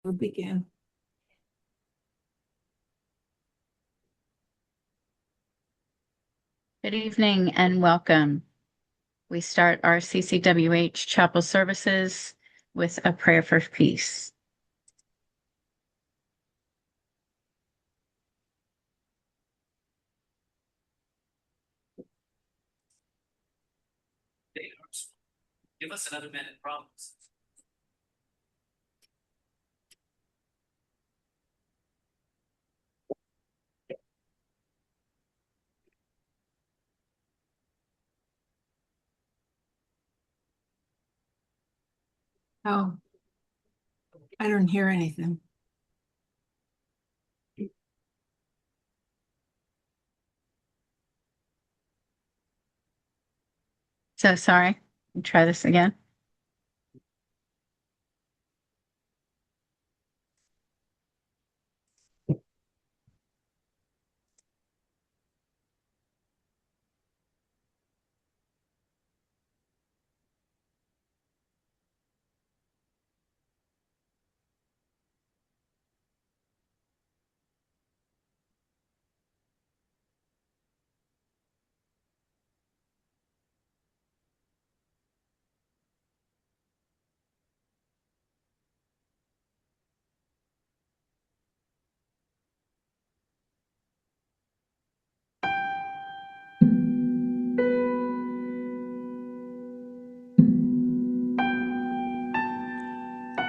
We'll begin. Good evening and welcome. We start our CCWH chapel services with a prayer for peace. Give us another minute, promise. Oh, I don't hear anything. So sorry. Try this again.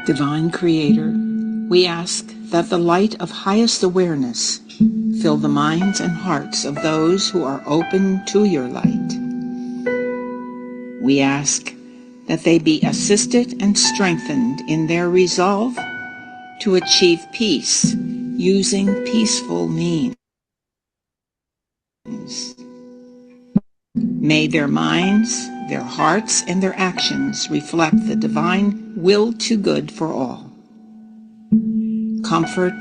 Divine Creator, we ask that the light of highest awareness fill the minds and hearts of those who are open to your light. We ask that they be assisted and strengthened in their resolve to achieve peace using peaceful means. May their minds, their hearts, and their actions reflect the divine will to good for all. Comfort,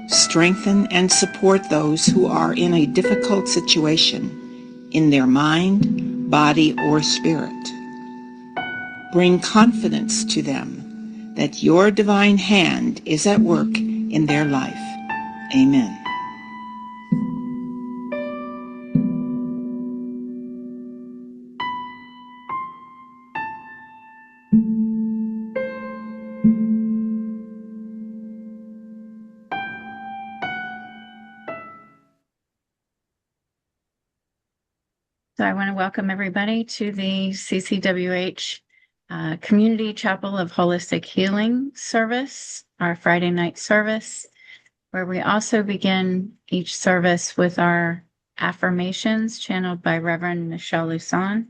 strengthen, and support those who are in a difficult situation in their mind, body, or spirit. Bring confidence to them that your divine hand is at work in their life. Amen. So I want to welcome everybody to the CCWH Community Chapel of Holistic Healing service, our Friday night service, where we also begin each service with our affirmations channeled by Reverend Michelle Luson.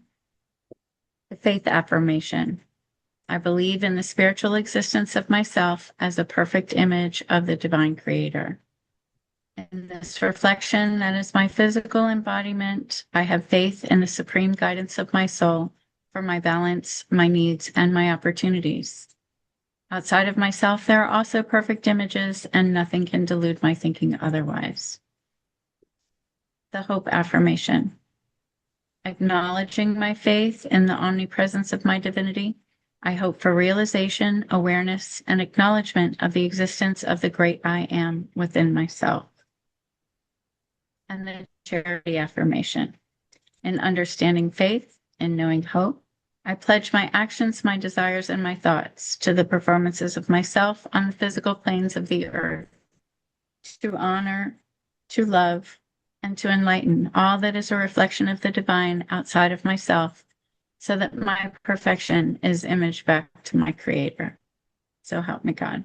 The faith affirmation. I believe in the spiritual existence of myself as a perfect image of the divine creator. In this reflection, that is my physical embodiment, I have faith in the supreme guidance of my soul for my balance, my needs, and my opportunities. Outside of myself, there are also perfect images, and nothing can delude my thinking otherwise. The hope affirmation. Acknowledging my faith in the omnipresence of my divinity, I hope for realization, awareness, and acknowledgement of the existence of the great I am within myself. And the charity affirmation. In understanding faith and knowing hope, I pledge my actions, my desires, and my thoughts to the performances of myself on the physical planes of the earth, to honor, to love, and to enlighten all that is a reflection of the divine outside of myself, so that my perfection is imaged back to my Creator. So help me God.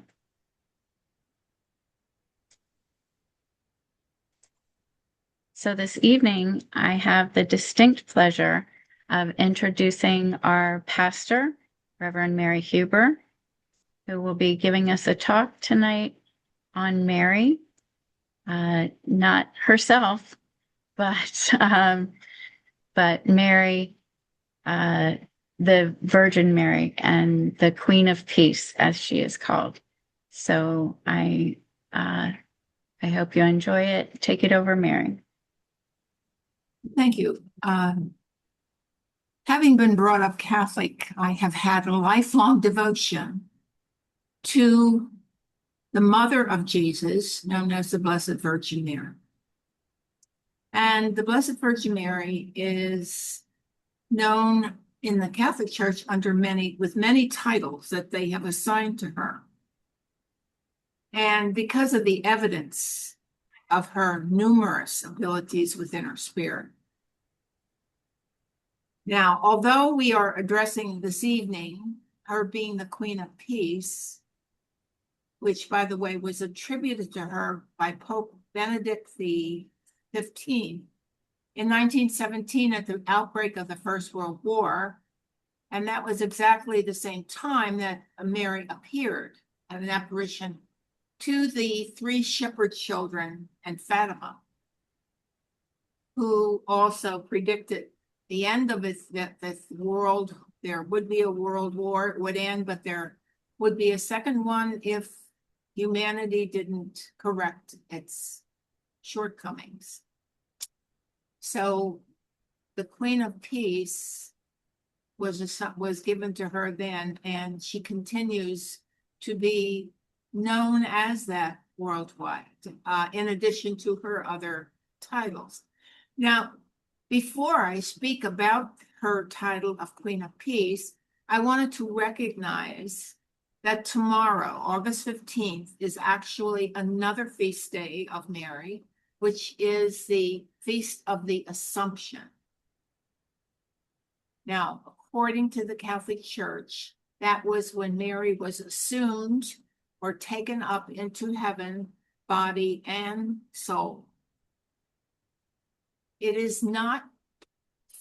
So this evening, I have the distinct pleasure of introducing our pastor, Reverend Mary Huber, who will be giving us a talk tonight on Mary, not herself, but Mary, the Virgin Mary, and the Queen of Peace, as she is called. So I hope you enjoy it. Take it over, Mary. Thank you. Having been brought up Catholic, I have had a lifelong devotion to the mother of Jesus, known as the Blessed Virgin Mary. And the Blessed Virgin Mary is known in the Catholic Church with many titles that they have assigned to her. And because of the evidence of her numerous abilities within her spirit. Now, although we are addressing this evening her being the Queen of Peace, which, by the way, was attributed to her by Pope Benedict XV in 1917 at the outbreak of the First World War, and that was exactly the same time that Mary appeared at an apparition to the three shepherd children and Fatima, who also predicted the end of this world. There would be a world war, it would end, but there would be a second one if humanity didn't correct its shortcomings. So the Queen of Peace was given to her then, and she continues to be known as that worldwide, in addition to her other titles. Now, before I speak about her title of Queen of Peace, I wanted to recognize that tomorrow, August 15th, is actually another feast day of Mary, which is the Feast of the Assumption. Now, according to the Catholic Church, that was when Mary was assumed or taken up into heaven, body and soul. It is not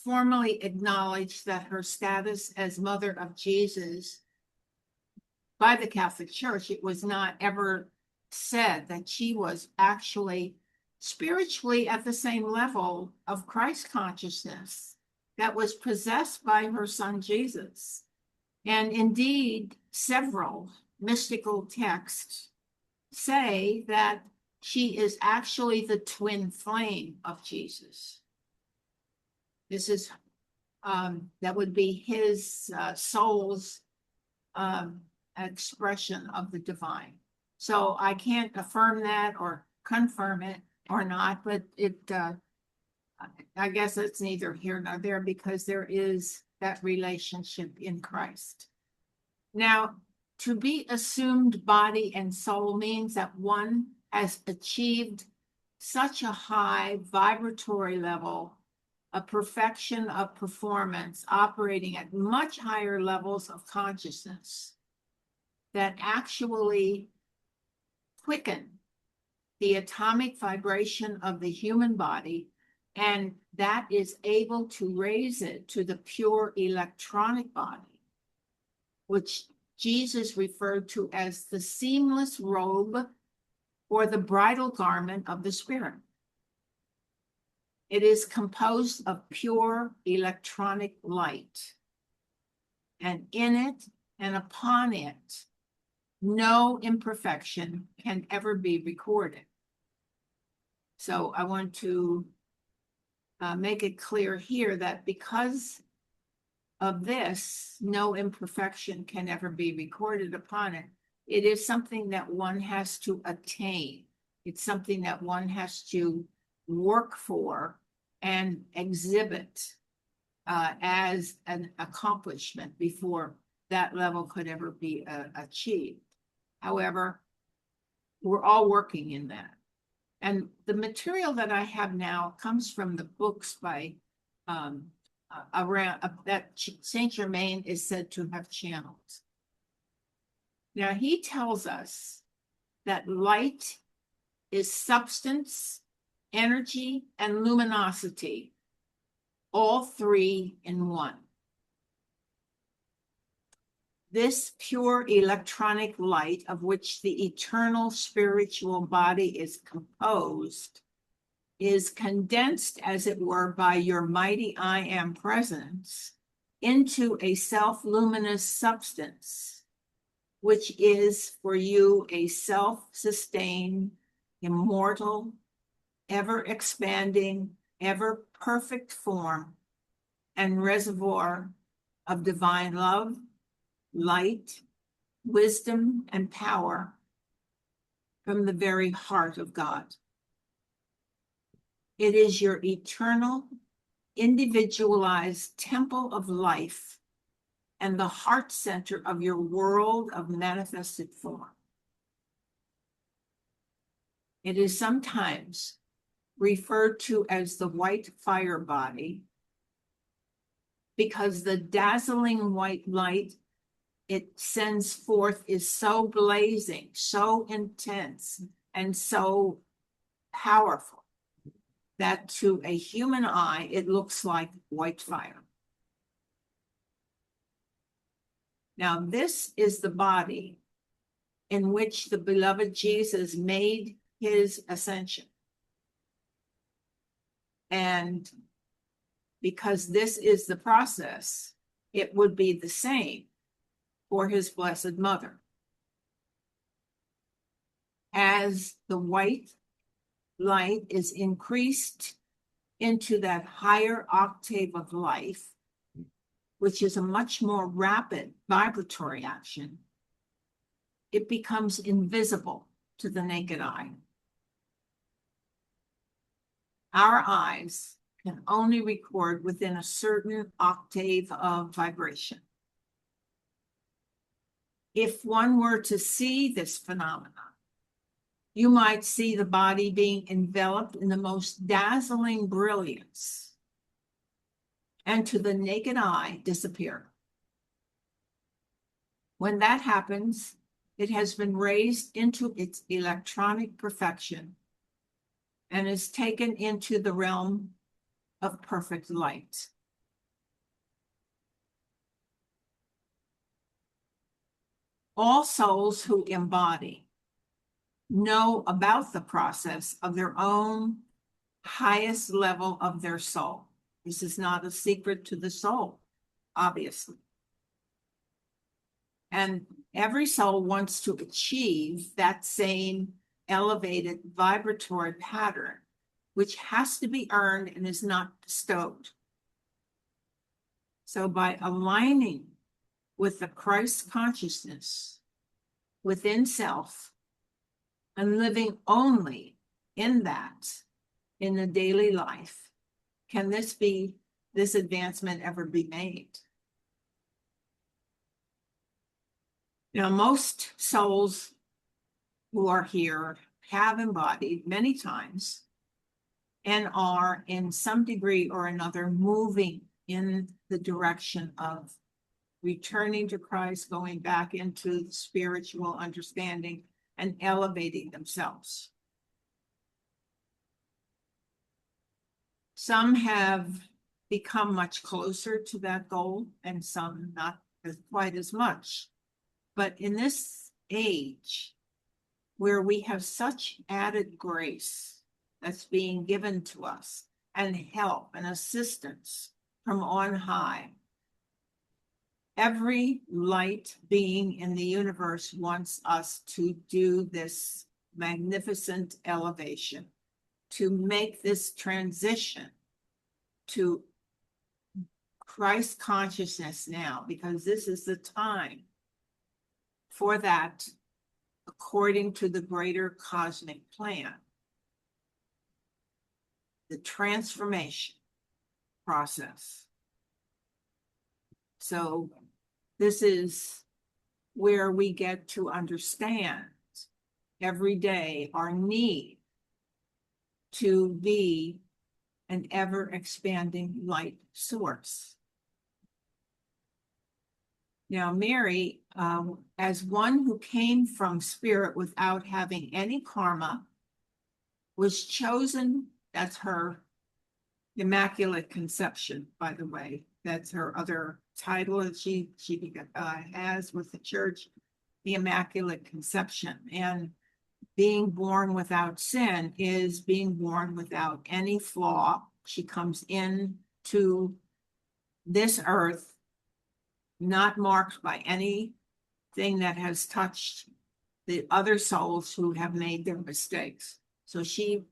formally acknowledged that her status as Mother of Jesus by the Catholic Church. It was not ever said that she was actually spiritually at the same level of Christ consciousness that was possessed by her son Jesus. And indeed, several mystical texts say that she is actually the twin flame of Jesus. This is, that would be his soul's expression of the divine. So I can't affirm that or confirm it or not, but I guess it's neither here nor there, because there is that relationship in Christ. Now, to be assumed body and soul means that one has achieved such a high vibratory level, a perfection of performance, operating at much higher levels of consciousness that actually quicken the atomic vibration of the human body, and that is able to raise it to the pure electronic body, which Jesus referred to as the seamless robe or the bridal garment of the Spirit. It is composed of pure electronic light, and in it and upon it, no imperfection can ever be recorded. So I want to make it clear here that because of this, no imperfection can ever be recorded upon it. It is something that one has to attain. It's something that one has to work for and exhibit as an accomplishment before that level could ever be achieved. However, we're all working in that. And the material that I have now comes from the books by that Saint Germain is said to have channeled. Now, he tells us that light is substance, energy, and luminosity, all three in one. This pure electronic light, of which the eternal spiritual body is composed, is condensed, as it were, by your mighty I Am presence into a self-luminous substance, which is for you a self-sustained, immortal, ever-expanding, ever-perfect form and reservoir of divine love, light, wisdom, and power, from the very heart of God. It is your eternal, individualized temple of life and the heart center of your world of manifested form. It is sometimes referred to as the white fire body because the dazzling white light it sends forth is so blazing, so intense, and so powerful that to a human eye, it looks like white fire. Now, this is the body in which the beloved Jesus made his ascension. And because this is the process, it would be the same for his blessed mother. As the white light is increased into that higher octave of life, which is a much more rapid vibratory action, it becomes invisible to the naked eye. Our eyes can only record within a certain octave of vibration. If one were to see this phenomenon, you might see the body being enveloped in the most dazzling brilliance, and to the naked eye disappear. When that happens, it has been raised into its electronic perfection and is taken into the realm of perfect light. All souls who embody know about the process of their own highest level of their soul. This is not a secret to the soul, obviously. And every soul wants to achieve that same elevated vibratory pattern, which has to be earned and is not bestowed. So by aligning with the Christ consciousness within self and living only in that in the daily life, can this advancement ever be made? Now, most souls who are here have embodied many times and are in some degree or another moving in the direction of returning to Christ, going back into the spiritual understanding and elevating themselves. Some have become much closer to that goal and some not quite as much. But in this age where we have such added grace that's being given to us and help and assistance from on high, every light being in the universe wants us to do this magnificent elevation, to make this transition to Christ consciousness now, because this is the time for that, according to the greater cosmic plan, the transformation process. So this is where we get to understand every day our need to be an ever-expanding light source. Now, Mary, as one who came from spirit without having any karma, was chosen, that's her Immaculate Conception, by the way. That's her other title that she has with the church, the Immaculate Conception. And being born without sin is being born without any flaw. She comes into this earth not marked by anything that has touched the other souls who have made their mistakes. So she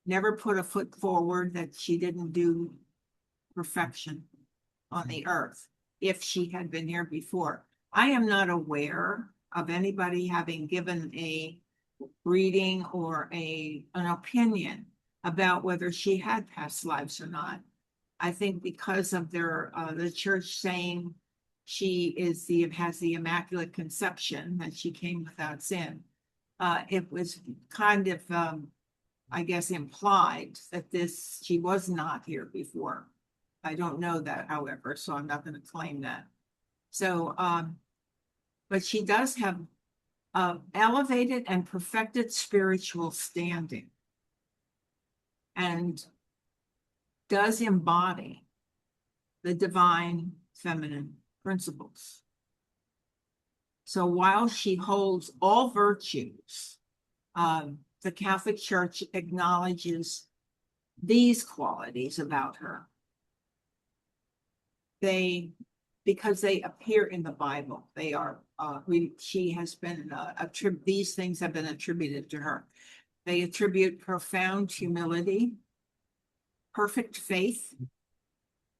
never put a foot forward that she didn't do perfection on the earth if she had been here before. I am not aware of anybody having given a reading or an opinion about whether she had past lives or not. I think because of the church saying she has the Immaculate Conception, that she came without sin. It was kind of, I guess, implied that she was not here before. I don't know that, however, so I'm not going to claim that. So, but she does have elevated and perfected spiritual standing, and does embody the divine feminine principles. So while she holds all virtues, the Catholic Church acknowledges these qualities about her. Because they appear in the Bible, they are, she has been, these things have been attributed to her. They attribute profound humility, perfect faith,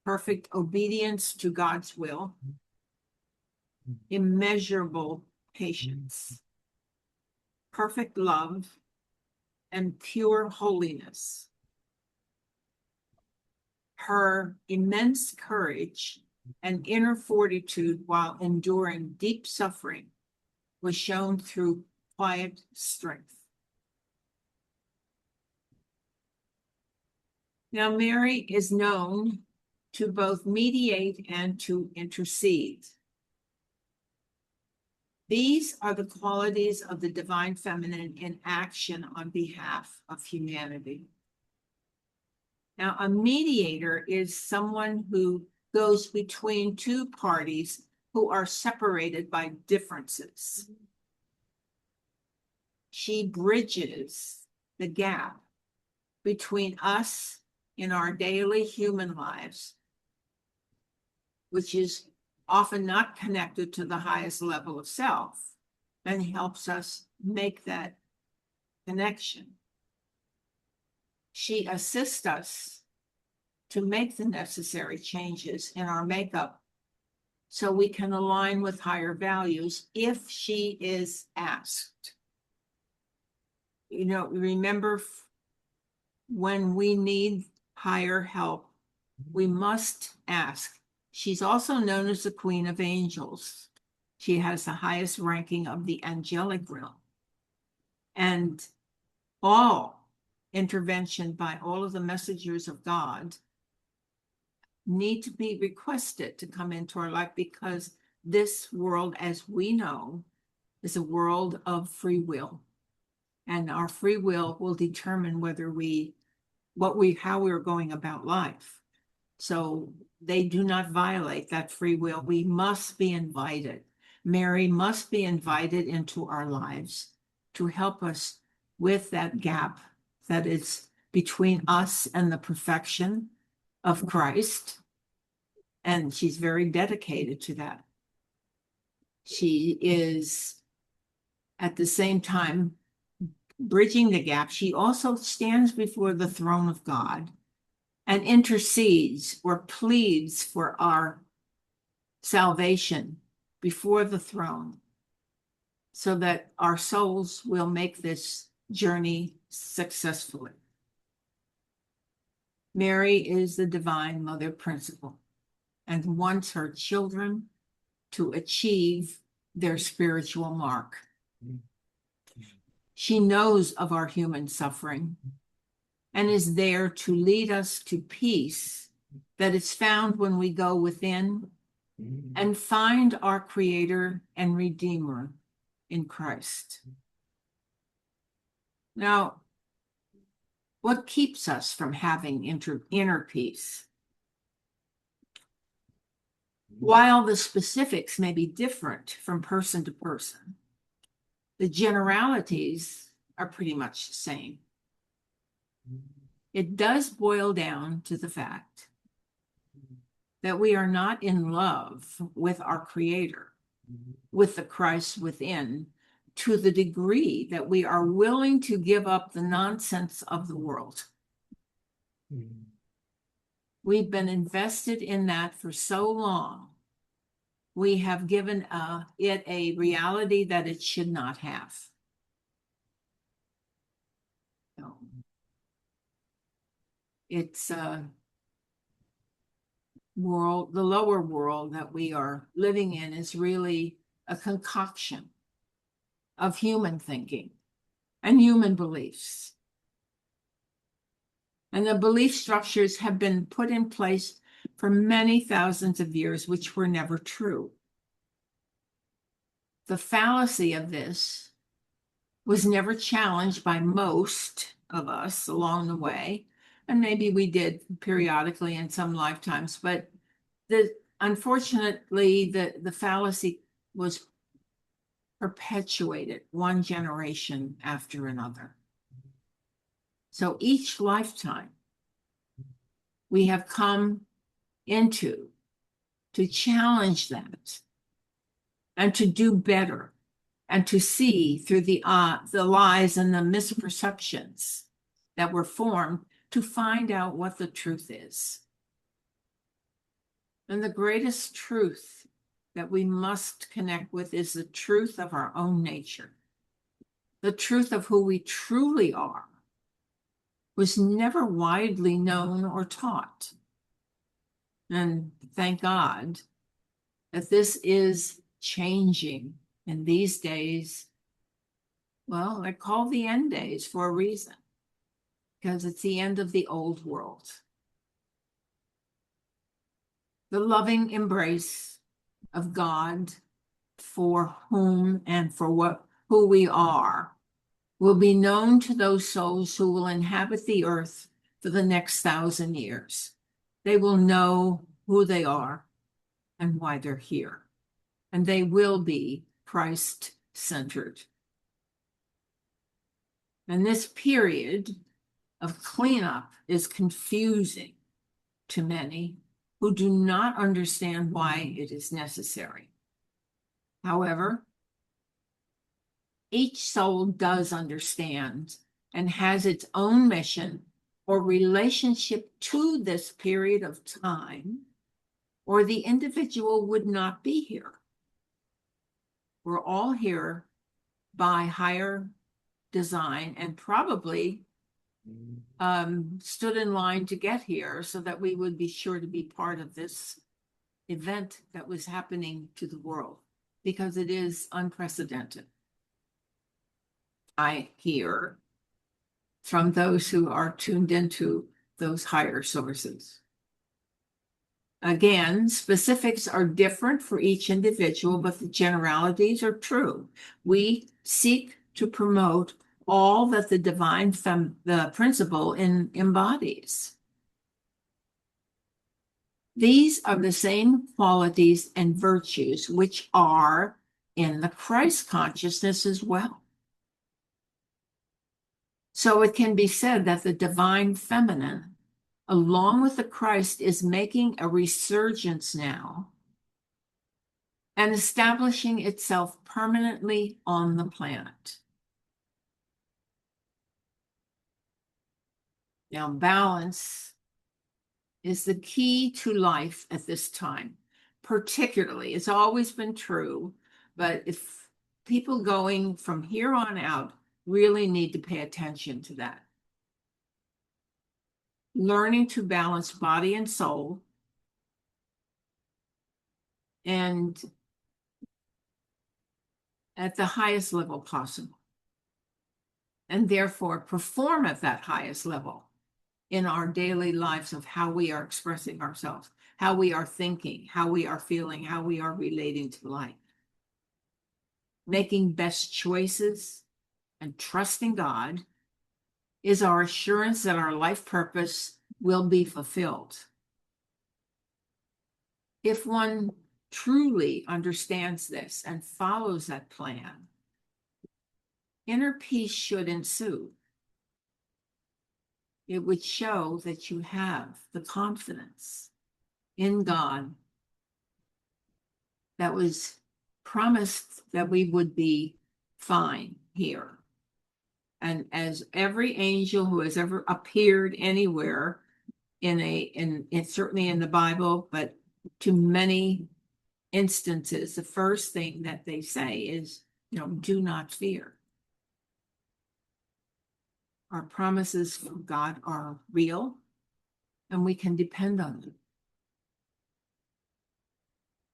perfect obedience to God's will, immeasurable patience, perfect love, and pure holiness. Her immense courage and inner fortitude while enduring deep suffering was shown through quiet strength. Now, Mary is known to both mediate and to intercede. These are the qualities of the divine feminine in action on behalf of humanity. Now, a mediator is someone who goes between two parties who are separated by differences. She bridges the gap between us in our daily human lives, which is often not connected to the highest level of self, and helps us make that connection. She assists us to make the necessary changes in our makeup so we can align with higher values if she is asked. You know, remember, when we need higher help, we must ask. She's also known as the Queen of Angels. She has the highest ranking of the angelic realm. And all intervention by all of the messengers of God need to be requested to come into our life, because this world, as we know, is a world of free will. And our free will determine how we're going about life. So they do not violate that free will. We must be invited. Mary must be invited into our lives to help us with that gap that is between us and the perfection of Christ. And she's very dedicated to that. She is, at the same time, bridging the gap. She also stands before the throne of God and intercedes or pleads for our salvation before the throne, so that our souls will make this journey successfully. Mary is the divine mother principle and wants her children to achieve their spiritual mark. She knows of our human suffering and is there to lead us to peace that is found when we go within and find our Creator and Redeemer in Christ. Now, what keeps us from having inner peace? While the specifics may be different from person to person, the generalities are pretty much the same. It does boil down to the fact that we are not in love with our Creator, with the Christ within, to the degree that we are willing to give up the nonsense of the world. We've been invested in that for so long. We have given it a reality that it should not have. It's a world, the lower world that we are living in is really a concoction of human thinking and human beliefs. And the belief structures have been put in place for many thousands of years, which were never true. The fallacy of this was never challenged by most of us along the way. And maybe we did periodically in some lifetimes, but unfortunately, the fallacy was perpetuated one generation after another. So each lifetime we have come into to challenge that and to do better and to see through the lies and the misperceptions that were formed to find out what the truth is. And the greatest truth that we must connect with is the truth of our own nature. The truth of who we truly are was never widely known or taught. And thank God that this is changing in these days. Well, they're called the end days for a reason, because it's the end of the old world. The loving embrace of God for whom and for who we are will be known to those souls who will inhabit the earth for the next 1,000 years. They will know who they are and why they're here, and they will be Christ-centered. And this period of cleanup is confusing to many who do not understand why it is necessary. However, each soul does understand and has its own mission or relationship to this period of time, or the individual would not be here. We're all here by higher design and probably stood in line to get here so that we would be sure to be part of this event that was happening to the world, because it is unprecedented. I hear from those who are tuned into those higher sources. Again, specifics are different for each individual, but the generalities are true. We seek to promote all that the divine the principle embodies. These are the same qualities and virtues which are in the Christ consciousness as well. So it can be said that the divine feminine, along with the Christ, is making a resurgence now and establishing itself permanently on the planet. Now, balance is the key to life at this time. Particularly, it's always been true, but if people going from here on out really need to pay attention to that. Learning to balance body and soul, and at the highest level possible, and therefore perform at that highest level in our daily lives of how we are expressing ourselves, how we are thinking, how we are feeling, how we are relating to life. Making best choices and trusting God is our assurance that our life purpose will be fulfilled. If one truly understands this and follows that plan, inner peace should ensue. It would show that you have the confidence in God that was promised that we would be fine here. And as every angel who has ever appeared anywhere in certainly in the Bible, but to many instances, the first thing that they say is, do not fear. Our promises from God are real, and we can depend on them.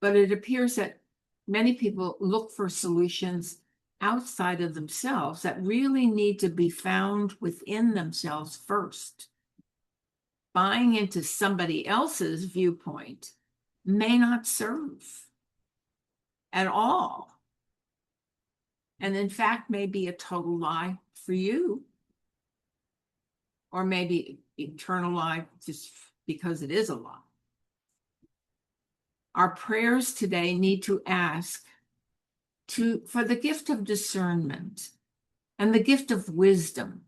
But it appears that many people look for solutions outside of themselves that really need to be found within themselves first. Buying into somebody else's viewpoint may not serve at all, and in fact may be a total lie for you, or maybe eternal lie just because it is a lie. Our prayers today need to ask for the gift of discernment and the gift of wisdom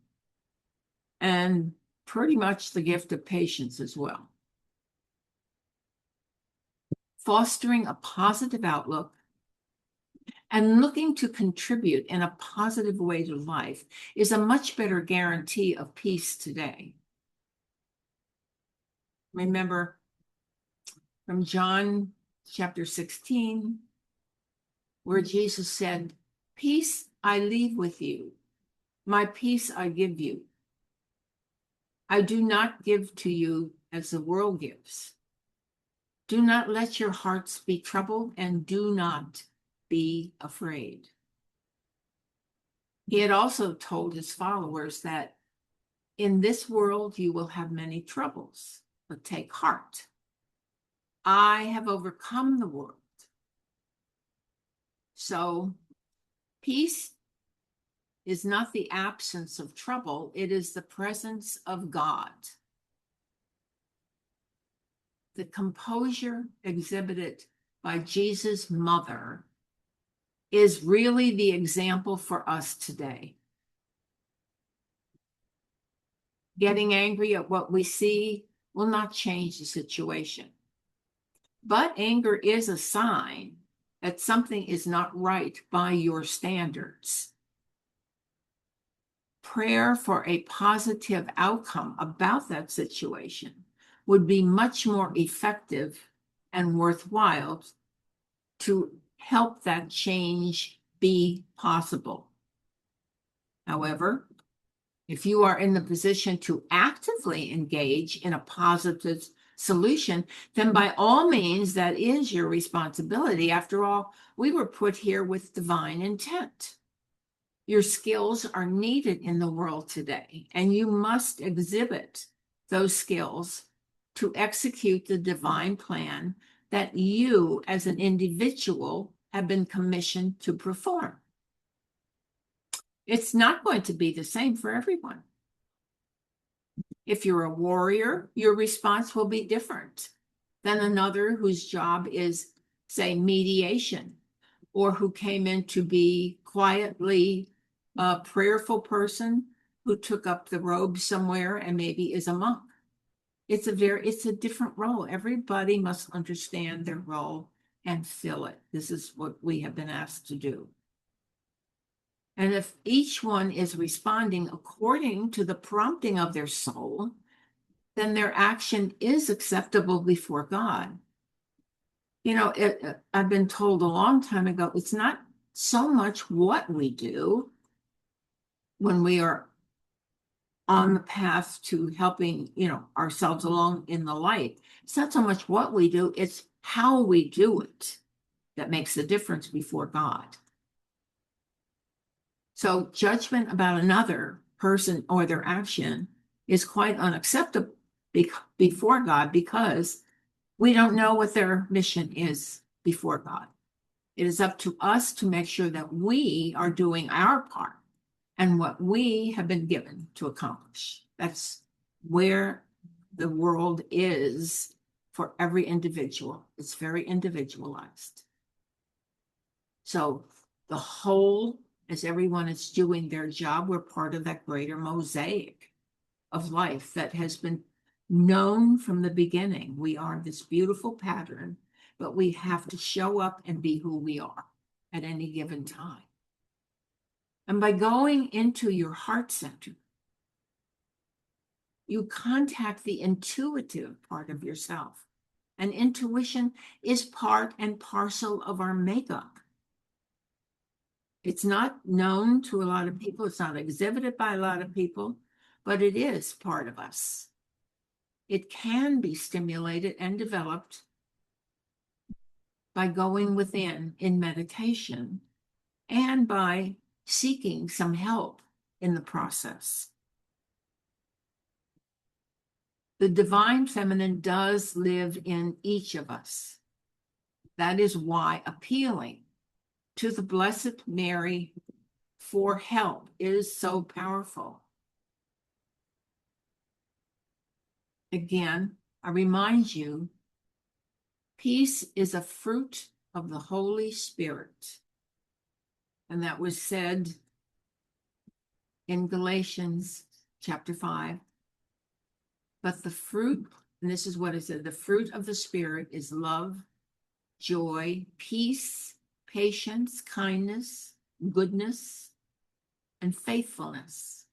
and pretty much the gift of patience as well. Fostering a positive outlook and looking to contribute in a positive way to life is a much better guarantee of peace today. Remember from John chapter 16, where Jesus said, "Peace I leave with you, my peace I give you. I do not give to you as the world gives. Do not let your hearts be troubled, and do not be afraid." He had also told his followers that in this world you will have many troubles, but take heart. I have overcome the world. So peace is not the absence of trouble, it is the presence of God. The composure exhibited by Jesus' mother is really the example for us today. Getting angry at what we see will not change the situation. But anger is a sign that something is not right by your standards. Prayer for a positive outcome about that situation would be much more effective and worthwhile to help that change be possible. However, if you are in the position to actively engage in a positive solution, then by all means, that is your responsibility. After all, we were put here with divine intent. Your skills are needed in the world today, and you must exhibit those skills to execute the divine plan that you as an individual have been commissioned to perform. It's not going to be the same for everyone. If you're a warrior, your response will be different than another whose job is, say, mediation, or who came in to be quietly a prayerful person who took up the robe somewhere and maybe is a monk. It's a different role. Everybody must understand their role and fill it. This is what we have been asked to do. And if each one is responding according to the prompting of their soul, then their action is acceptable before God. You know, I've been told a long time ago, it's not so much what we do when we are on the path to helping, ourselves along in the light. It's not so much what we do, it's how we do it that makes the difference before God. So judgment about another person or their action is quite unacceptable before God, because we don't know what their mission is before God. It is up to us to make sure that we are doing our part and what we have been given to accomplish. That's where the world is for every individual. It's very individualized. So the whole, as everyone is doing their job, we're part of that greater mosaic of life that has been known from the beginning. We are this beautiful pattern, but we have to show up and be who we are at any given time. And by going into your heart center, you contact the intuitive part of yourself. And intuition is part and parcel of our makeup. It's not known to a lot of people. It's not exhibited by a lot of people. but it is part of us. It can be stimulated and developed by going within in meditation and by seeking some help in the process. The divine feminine does live in each of us. That is why appealing to the Blessed Mary for help is so powerful. Again, I remind you, peace is a fruit of the Holy Spirit. And that was said in Galatians chapter 5. But the fruit, and this is what it said, the fruit of the Spirit is love, joy, peace, patience, kindness, goodness, and faithfulness.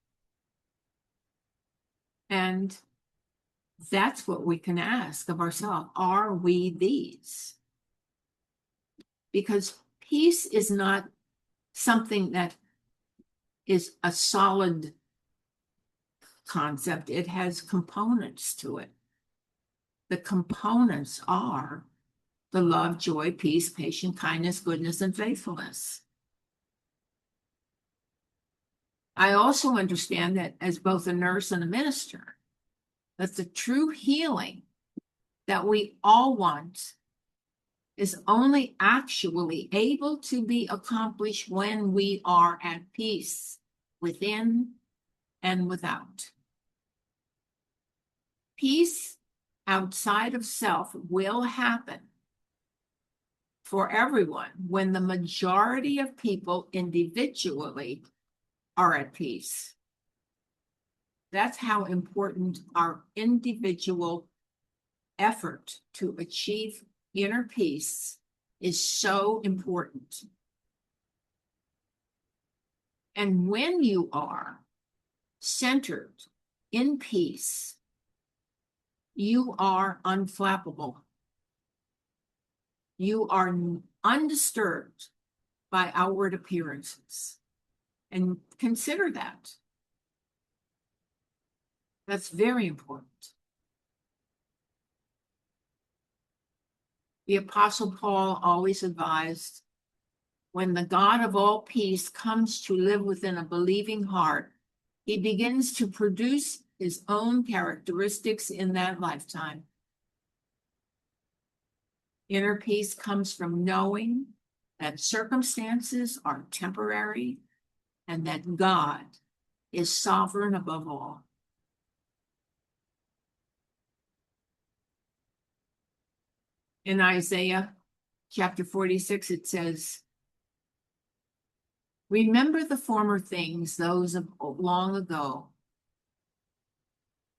And that's what we can ask of ourselves. Are we these? Because peace is not something that is a solid concept. It has components to it. The components are the love, joy, peace, patience, kindness, goodness, and faithfulness. I also understand that as both a nurse and a minister, that the true healing that we all want is only actually able to be accomplished when we are at peace within and without. Peace outside of self will happen for everyone when the majority of people individually are at peace. That's how important our individual effort to achieve inner peace is so important. And when you are centered in peace, you are unflappable. You are undisturbed by outward appearances. And consider that. That's very important. The Apostle Paul always advised, when the God of all peace comes to live within a believing heart, he begins to produce his own characteristics in that lifetime. Inner peace comes from knowing that circumstances are temporary and that God is sovereign above all. In Isaiah chapter 46, it says, "Remember the former things, those of long ago.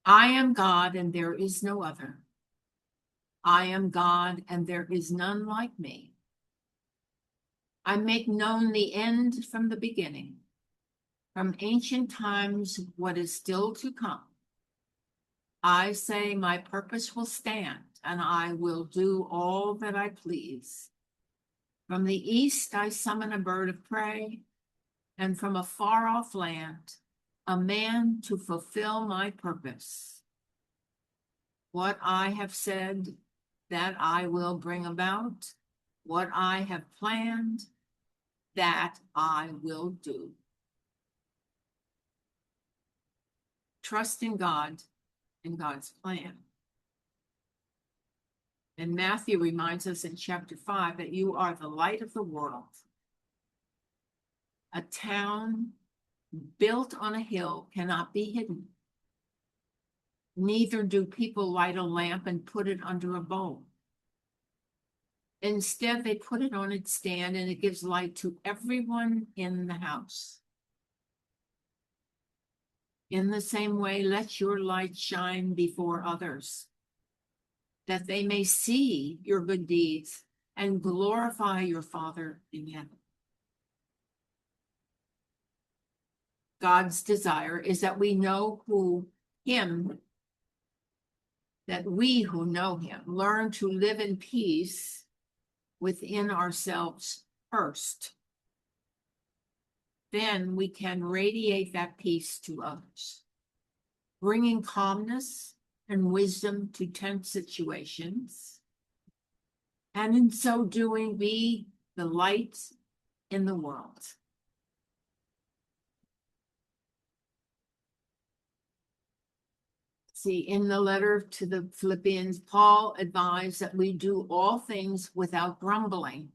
I am God and there is no other. I am God and there is none like me. I make known the end from the beginning, from ancient times what is still to come. I say my purpose will stand, and I will do all that I please. From the east I summon a bird of prey, and from a far-off land, a man to fulfill my purpose. What I have said, that I will bring about. What I have planned, that I will do." Trust in God and God's plan. And Matthew reminds us in chapter 5 that you are the light of the world. A town built on a hill cannot be hidden. Neither do people light a lamp and put it under a bowl. Instead, they put it on its stand and it gives light to everyone in the house. In the same way, let your light shine before others, that they may see your good deeds and glorify your Father in heaven. God's desire is that we know Him, that we who know Him learn to live in peace within ourselves first. Then we can radiate that peace to others. bringing calmness and wisdom to tense situations. And in so doing, be the light in the world. See, in the letter to the Philippians, Paul advised that we do all things without grumbling.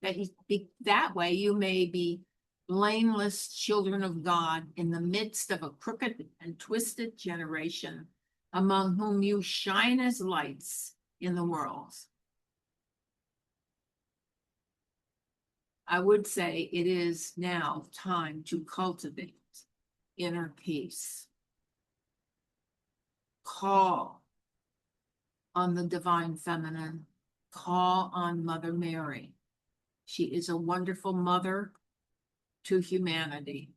That way you may be blameless children of God in the midst of a crooked and twisted generation, among whom you shine as lights in the world. I would say it is now time to cultivate inner peace. Call on the divine feminine. Call on Mother Mary. She is a wonderful mother to humanity.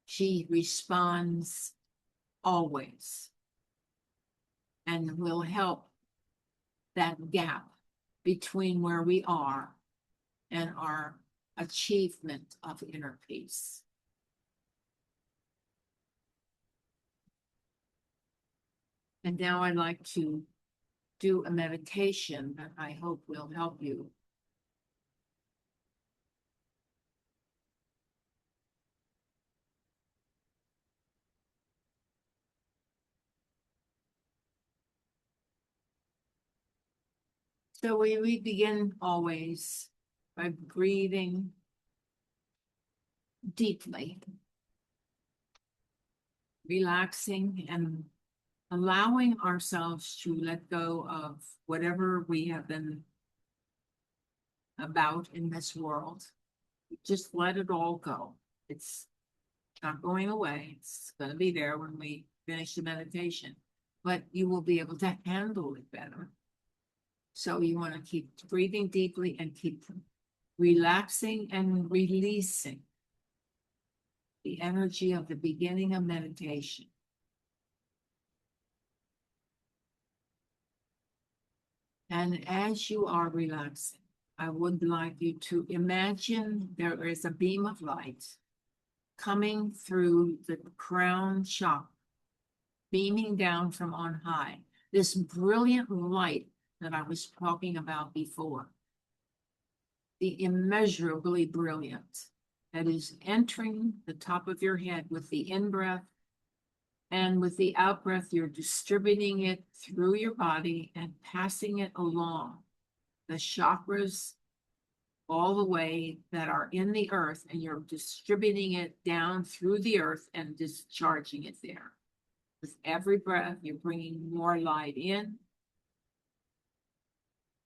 She responds always and will help that gap between where we are and our achievement of inner peace. And now I'd like to do a meditation that I hope will help you. So we begin always by breathing deeply, relaxing and allowing ourselves to let go of whatever we have been about in this world. Just let it all go. It's not going away. It's going to be there when we finish the meditation, but you will be able to handle it better. So you want to keep breathing deeply and keep relaxing and releasing the energy of the beginning of meditation. And as you are relaxing, I would like you to imagine there is a beam of light coming through the crown chakra, beaming down from on high. This brilliant light that I was talking about before, the immeasurably brilliant, that is entering the top of your head with the in-breath, and with the out-breath, you're distributing it through your body and passing it along the chakras all the way that are in the earth, and you're distributing it down through the earth and discharging it there. With every breath, you're bringing more light in.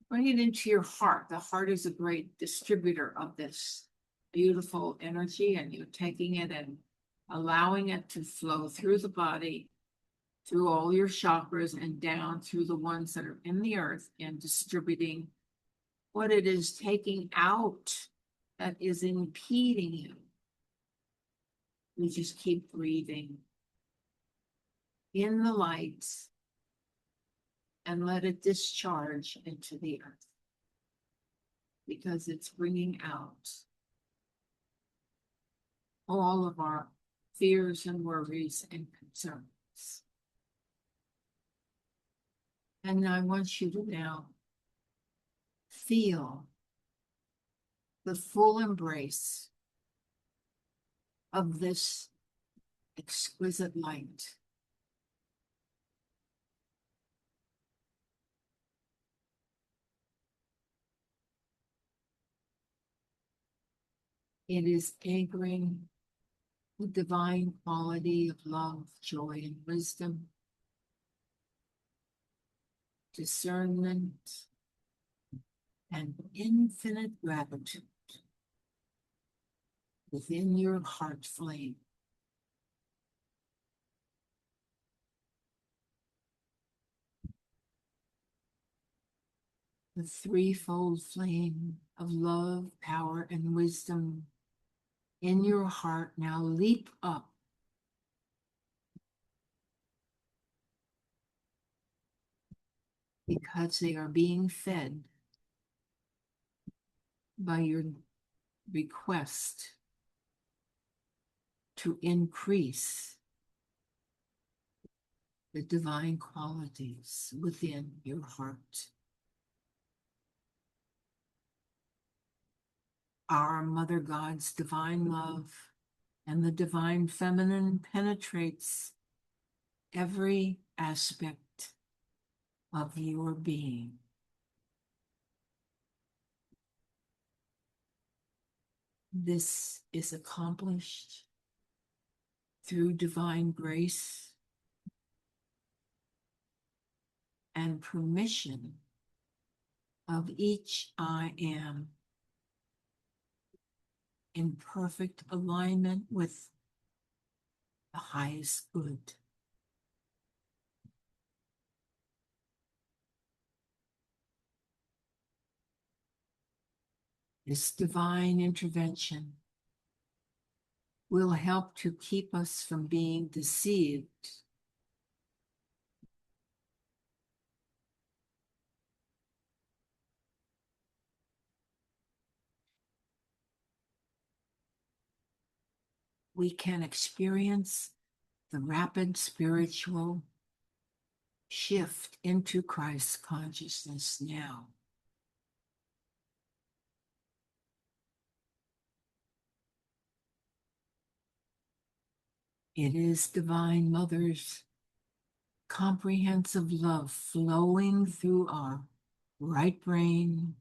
Bring it into your heart. The heart is a great distributor of this beautiful energy, and you're taking it and allowing it to flow through the body, through all your chakras, and down through the ones that are in the earth, and distributing what it is taking out that is impeding you. You just keep breathing in the light and let it discharge into the earth, because it's bringing out all of our fears and worries and concerns. And I want you to now feel the full embrace of this exquisite light. It is anchoring the divine quality of love, joy, and wisdom, discernment, and infinite gratitude within your heart flame. The threefold flame of love, power, and wisdom in your heart now leap up because they are being fed by your request to increase the divine qualities within your heart. Our Mother God's divine love and the divine feminine penetrates every aspect of your being. This is accomplished through divine grace and permission of each I am in perfect alignment with the highest good. This divine intervention will help to keep us from being deceived we can experience the rapid spiritual shift into Christ consciousness now. It is Divine Mother's comprehensive love flowing through our right brain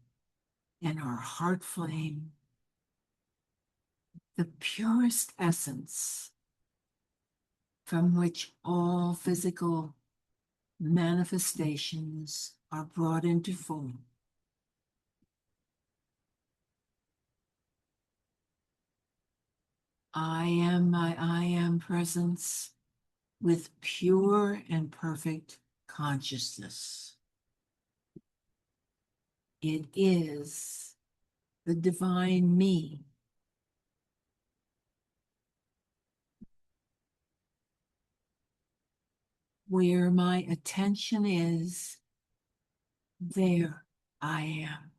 and our heart flame, the purest essence from which all physical manifestations are brought into form. I am my I am presence with pure and perfect consciousness. It is the divine me. Where my attention is, there I am.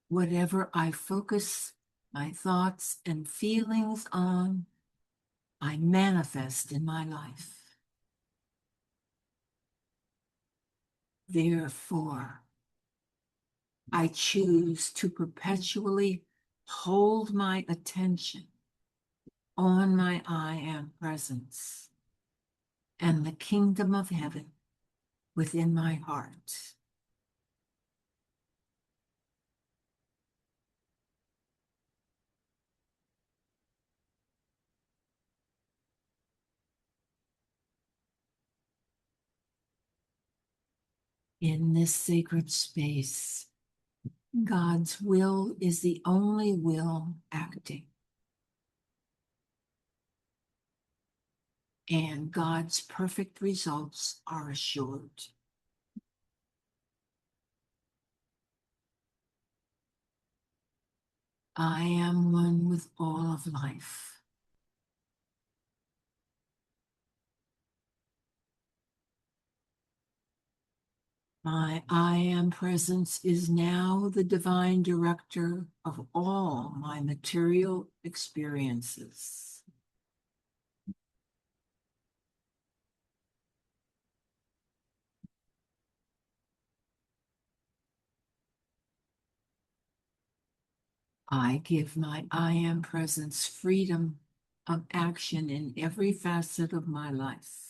Whatever I focus my thoughts and feelings on, I manifest in my life. Therefore, I choose to perpetually hold my attention on my I am presence and the kingdom of heaven within my heart. In this sacred space, God's will is the only will acting. And God's perfect results are assured. I am one with all of life. My I am presence is now the divine director of all my material experiences. I give my I am presence freedom of action in every facet of my life.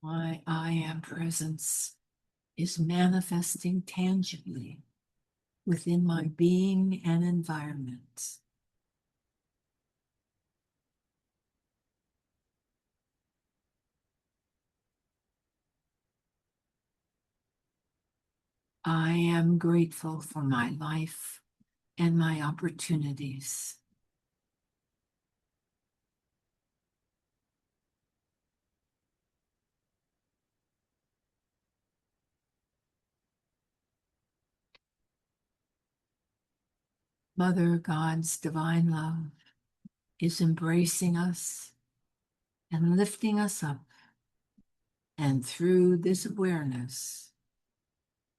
My I am presence is manifesting tangibly within my being and environment. I am grateful for my life and my opportunities. Mother God's divine love is embracing us and lifting us up. And through this awareness,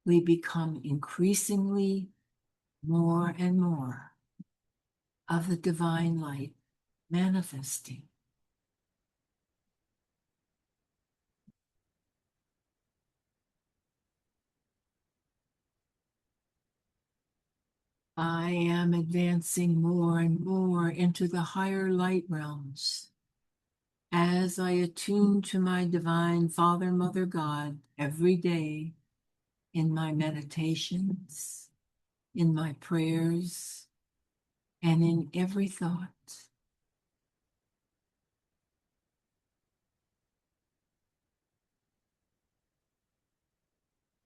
we become increasingly more and more of the divine light manifesting. I am advancing more and more into the higher light realms as I attune to my divine Father, Mother, God every day in my meditations, in my prayers, and in every thought.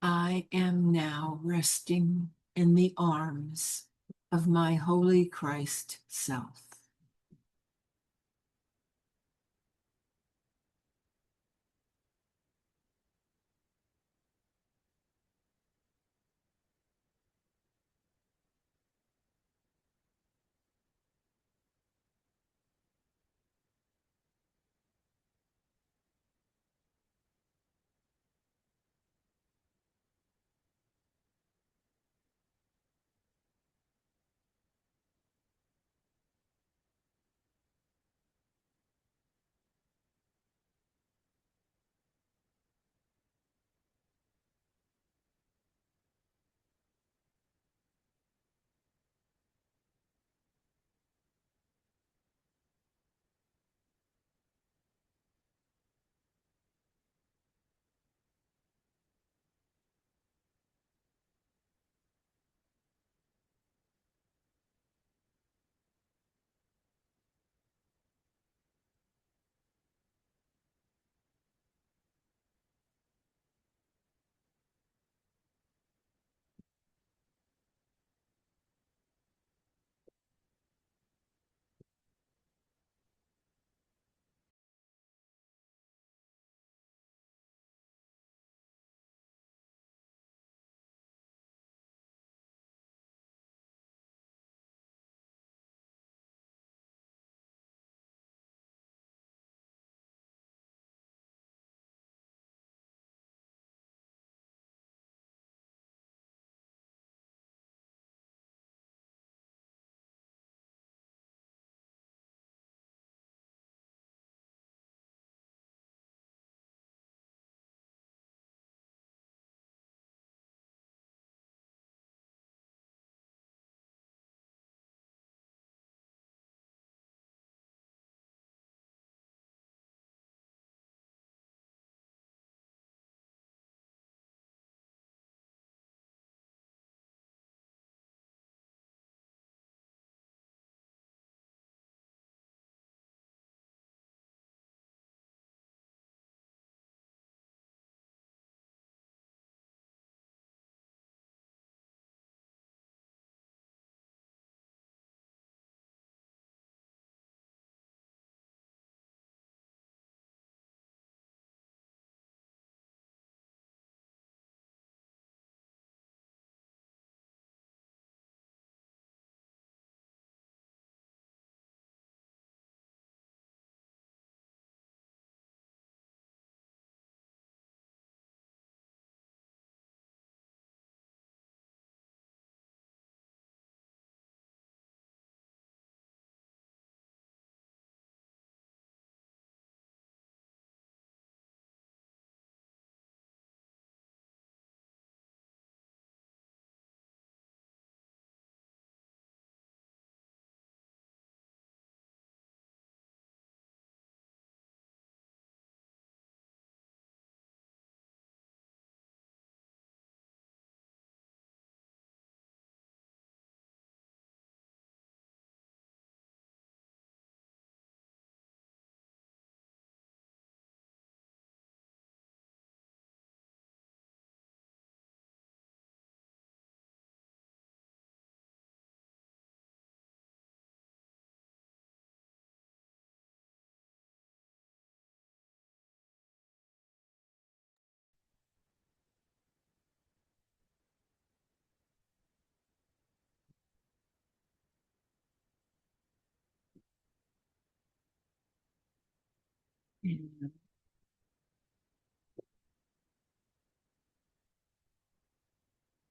I am now resting in the arms of my holy Christ self.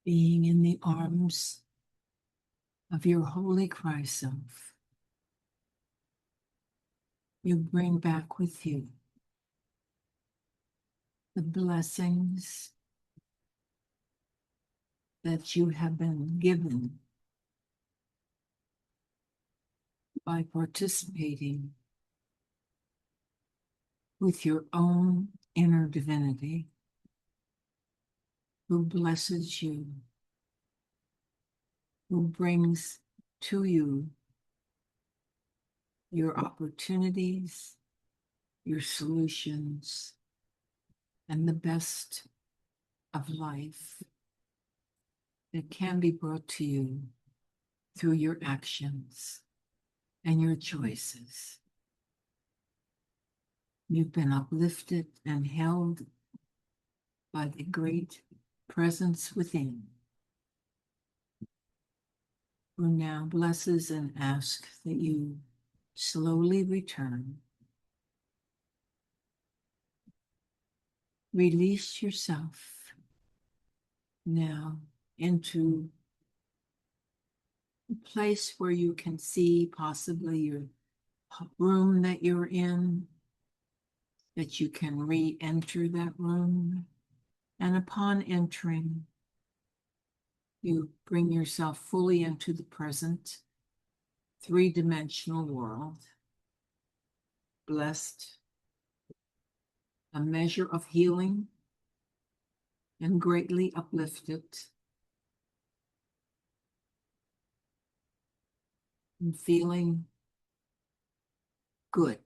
Being in the arms of your holy Christ self, you bring back with you the blessings that you have been given by participating with your own inner divinity, who blesses you, who brings to you your opportunities, your solutions, and the best of life that can be brought to you through your actions and your choices. You've been uplifted and held by the great presence within, who now blesses and asks that you slowly return. Release yourself now into a place where you can see possibly your room that you're in, that you can re-enter that room. And upon entering, you bring yourself fully into the present three-dimensional world, blessed, a measure of healing, and greatly uplifted, and feeling good.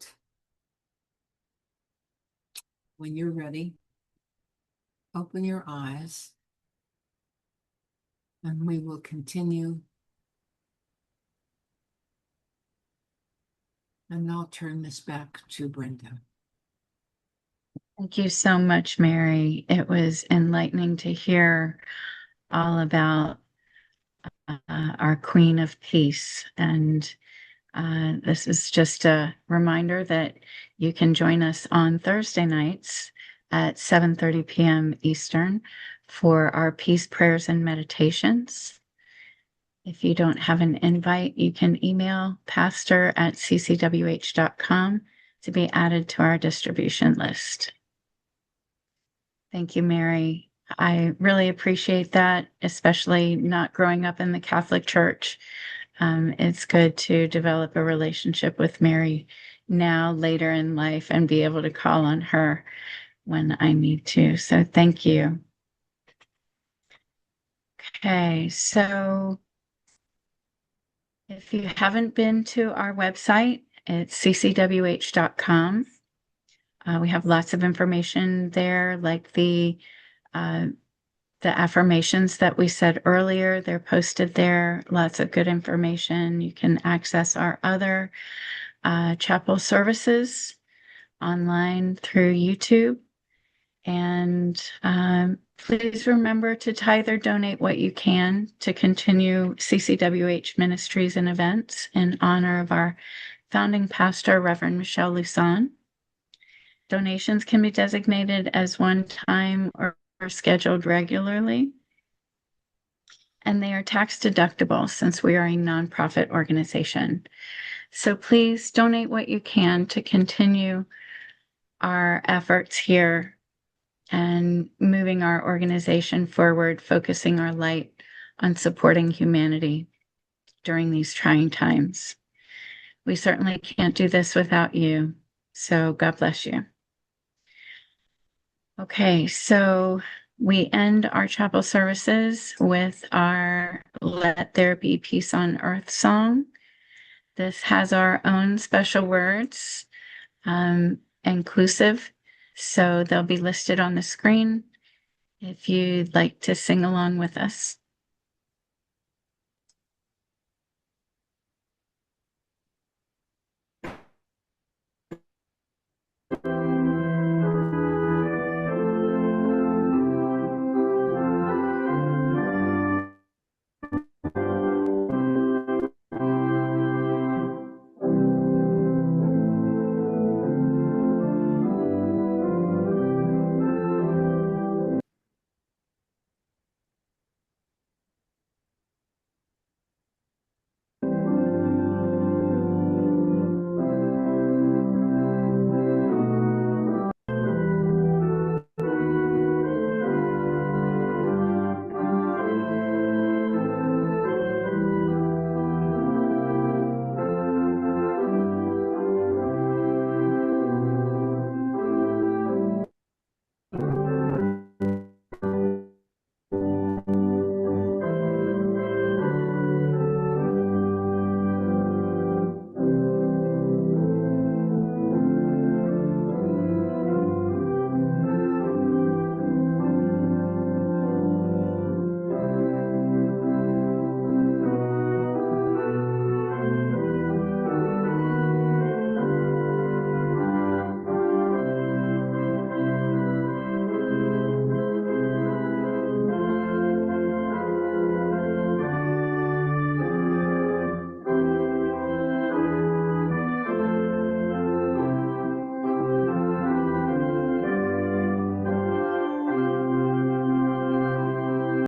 When you're ready, open your eyes, and we will continue. And I'll turn this back to Brenda. Thank you so much, Mary. It was enlightening to hear all about our Queen of Peace. And this is just a reminder that you can join us on Thursday nights at 7:30 p.m. Eastern for our peace prayers and meditations. If you don't have an invite, you can email pastor@ccwh.com to be added to our distribution list. Thank you, Mary. I really appreciate that, especially not growing up in the Catholic Church. It's good to develop a relationship with Mary now, later in life, and be able to call on her when I need to. So thank you. Okay, so if you haven't been to our website, it's ccwh.com. We have lots of information there, like the affirmations that we said earlier. They're posted there. Lots of good information. You can access our other chapel services online through YouTube. And please remember to tithe or donate what you can to continue CCWH ministries and events in honor of our founding pastor, Reverend Michelle Luson. Donations can be designated as one-time or scheduled regularly. And they are tax deductible since we are a nonprofit organization. So please donate what you can to continue our efforts here and moving our organization forward, focusing our light on supporting humanity during these trying times. We certainly can't do this without you. So God bless you. Okay, so we end our chapel services with our Let There Be Peace on Earth song. This has our own special words, inclusive, so they'll be listed on the screen if you'd like to sing along with us.